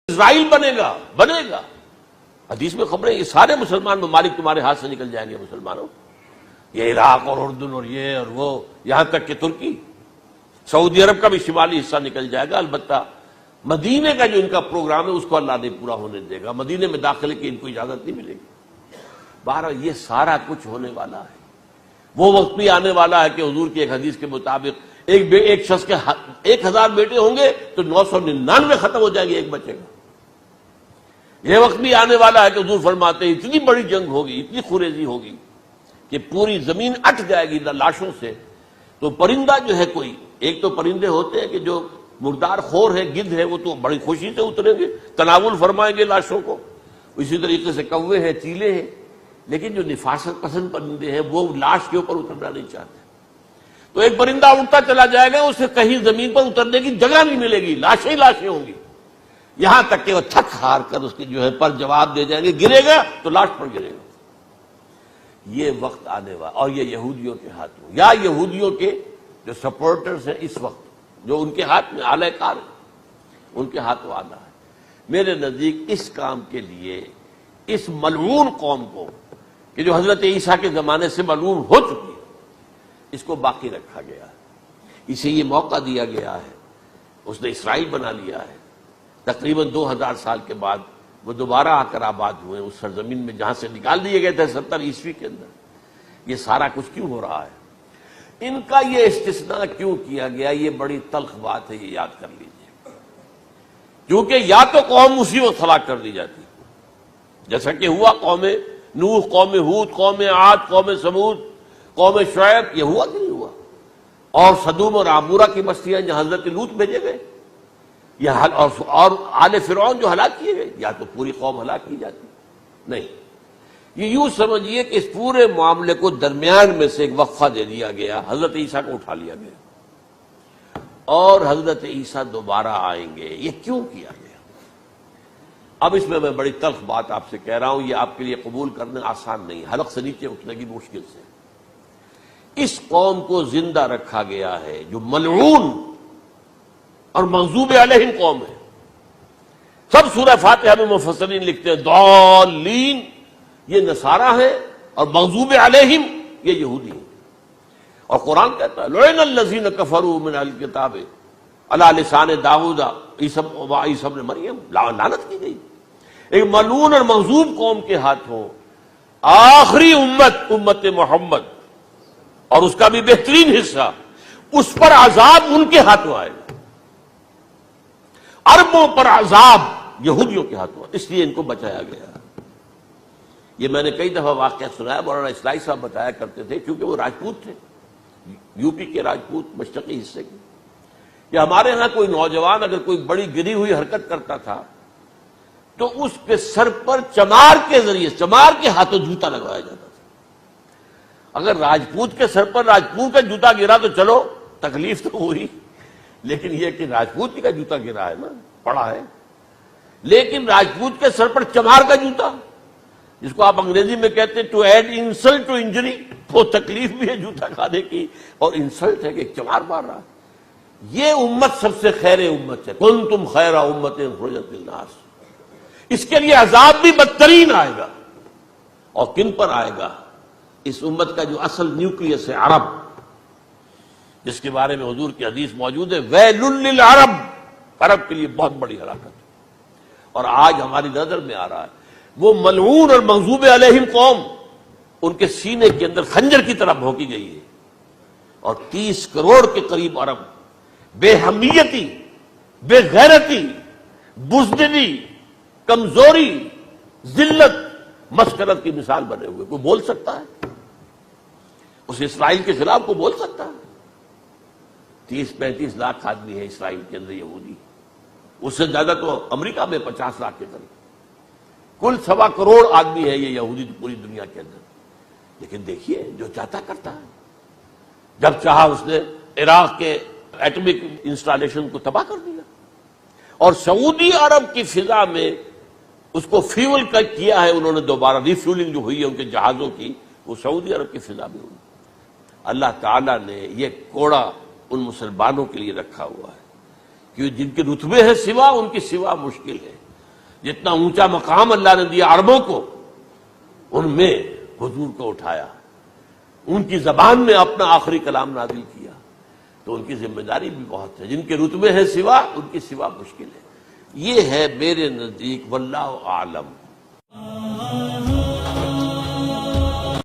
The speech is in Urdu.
اسرائیل بنے گا حدیث میں خبریں، یہ سارے مسلمان ممالک تمہارے ہاتھ سے نکل جائیں گے مسلمانوں، یہ عراق اور اردن اور یہ اور وہ، یہاں تک کہ ترکی، سعودی عرب کا بھی شمالی حصہ نکل جائے گا۔ البتہ مدینے کا جو ان کا پروگرام ہے اس کو اللہ نہیں پورا ہونے دے گا، مدینے میں داخلے کی ان کو اجازت نہیں ملے گی۔ بہرحال یہ سارا کچھ ہونے والا ہے۔ وہ وقت بھی آنے والا ہے کہ حضور کی ایک حدیث کے مطابق ایک شخص کے 1000 بیٹے ہوں گے تو 999 ختم ہو جائیں گے، ایک بچے گا۔ یہ وقت بھی آنے والا ہے کہ حضور فرماتے ہیں اتنی بڑی جنگ ہوگی، اتنی خوریزی ہوگی کہ پوری زمین اٹ جائے گی لاشوں سے۔ تو پرندہ جو ہے کوئی، ایک تو پرندے ہوتے ہیں کہ جو مردار خور ہے، گدھ ہے، وہ تو بڑی خوشی سے اتریں گے، تناول فرمائیں گے لاشوں کو۔ اسی طریقے سے کوے ہیں، چیلے ہیں، لیکن جو نفاست پسند پرندے ہیں وہ لاش کے اوپر اترنا نہیں چاہتے۔ تو ایک پرندہ اڑتا چلا جائے گا، اسے کہیں زمین پر اترنے کی جگہ نہیں ملے گی، لاشیں ہی لاشیں ہوں گی، یہاں تک کہ وہ تھک ہار کر اس کی جو ہے پر جواب دے جائیں گے، گرے گا تو لاش پر گرے گا۔ یہ وقت آنے والا، اور یہ یہودیوں کے ہاتھوں، یا یہودیوں کے جو سپورٹرز ہیں اس وقت، جو ان کے ہاتھ میں آلہ کار ہے، ان کے ہاتھوں آنا ہے۔ میرے نزدیک اس کام کے لیے اس ملعون قوم کو، کہ جو حضرت عیسیٰ کے زمانے سے ملعون ہو چکی ہے، اس کو باقی رکھا گیا ہے، اسے یہ موقع دیا گیا ہے، اس نے اسرائیل بنا لیا ہے۔ تقریباً 2000 سال کے بعد وہ دوبارہ آ کر آباد ہوئے اس سرزمین میں جہاں سے نکال دیے گئے تھے 70 عیسوی کے اندر۔ یہ سارا کچھ کیوں ہو رہا ہے؟ ان کا یہ استثناء کیوں کیا گیا؟ یہ بڑی تلخ بات ہے، یہ یاد کر لیجیے۔ کیونکہ یا تو قوم اسی وقت ہلاک کر دی جاتی، جیسا کہ ہوا قوم نوح، قوم ہود، قوم عاد، قوم ثمود، قوم شعیب، یہ ہوا کہ نہیں ہوا؟ اور سدوم اور عمورہ کی بستیاں جہاں حضرت لوط بھیجے گئے، اور آل فرعون جو ہلاک کیے گئے، یا تو پوری قوم ہلاک کی جاتی؟ نہیں، یہ یوں سمجھیے کہ اس پورے معاملے کو درمیان میں سے ایک وقفہ دے دیا گیا، حضرت عیسیٰ کو اٹھا لیا گیا، اور حضرت عیسیٰ دوبارہ آئیں گے۔ یہ کیوں کیا گیا؟ اب اس میں بڑی تلخ بات آپ سے کہہ رہا ہوں، یہ آپ کے لیے قبول کرنا آسان نہیں، حلق سے نیچے اٹھنے کی مشکل سے۔ اس قوم کو زندہ رکھا گیا ہے جو ملعون اور مغضوب علیہم قوم ہے۔ سب سورہ فاتحہ میں مفسرین لکھتے ہیں ضالین، یہ نصارہ ہیں، اور مغضوب علیہم یہ یہودی ہیں۔ اور قرآن کہتا ہے لعن الذین کفروا من اہل الکتاب علی لسان داؤد وعیسی ابن مریم، لعنت کی گئی۔ ایک ملعون اور مغضوب قوم کے ہاتھوں آخری امت محمد، اور اس کا بھی بہترین حصہ، اس پر عذاب ان کے ہاتھوں آئے گا۔ عربوں پر عذاب یہودیوں کے ہاتھوں، اس لیے ان کو بچایا گیا۔ یہ میں نے کئی دفعہ واقعہ سنایا، مولانا اسلائی صاحب بتایا کرتے تھے، کیونکہ وہ راجپوت تھے، یو پی کے راجپوت، مشرقی حصے کے، کہ ہمارے ہاں کوئی نوجوان اگر کوئی بڑی گری ہوئی حرکت کرتا تھا تو اس کے سر پر چمار کے ذریعے، چمار کے ہاتھوں جوتا لگوایا جاتا تھا۔ اگر راجپوت کے سر پر راجپوت کا جوتا گرا تو چلو تکلیف تو ہوئی، لیکن یہ کہ راجپوت کا جوتا گرا ہے نا، پڑا ہے، لیکن راجپوت کے سر پر چمار کا جوتا، جس کو آپ انگریزی میں کہتے ہیں to add insult to injury, وہ تکلیف بھی ہے جوتا کھانے کی، اور انسلٹ ہے کہ ایک چمار مار رہا ہے۔ یہ امت سب سے خیر امت ہے، کنتم خیر امت اخرجت للناس۔ اس کے لیے عذاب بھی بدترین آئے گا، اور کن پر آئے گا؟ اس امت کا جو اصل نیوکلیس ہے، عرب، جس کے بارے میں حضور کی حدیث موجود ہے ویل للعرب، عرب کے لیے بہت بڑی ہلاکت ہے۔ اور آج ہماری نظر میں آ رہا ہے وہ ملعون اور مغضوب علیہم قوم، ان کے سینے کے اندر خنجر کی طرح بھونکی گئی ہے، اور 30 کروڑ کے قریب عرب بے حمیتی، بے غیرتی، بزدلی، کمزوری، ذلت، مسکرت کی مثال بنے ہوئے۔ کوئی بول سکتا ہے اس اسرائیل کے خلاف؟ کو بول سکتا ہے؟ 30-35 لاکھ آدمی ہے اسرائیل کے اندر یہودی، اس سے زیادہ تو امریکہ میں 50 لاکھ کے قریب، کل 1.25 کروڑ آدمی ہے یہ یہودی پوری دنیا کے اندر۔ لیکن دیکھیے جو چاہتا کرتا ہے، جب چاہا اس نے عراق کے ایٹمک انسٹالیشن کو تباہ کر دیا، اور سعودی عرب کی فضا میں اس کو فیول کیا ہے انہوں نے، دوبارہ ریفیولنگ جو ہوئی ہے ان کے جہازوں کی، وہ سعودی عرب کی فضا میں ہوئی۔ اللہ تعالیٰ نے یہ کوڑا ان مسلمانوں کے لیے رکھا ہوا ہے کہ جن کے رتبے ہیں سوا، ان کی سوا مشکل ہے۔ جتنا اونچا مقام اللہ نے دیا عربوں کو، ان میں حضور کو اٹھایا، ان کی زبان میں اپنا آخری کلام نازل کیا، تو ان کی ذمہ داری بھی بہت ہے۔ جن کے رتبے ہیں سوا، ان کی سوا مشکل ہے۔ یہ ہے میرے نزدیک واللہ اعلم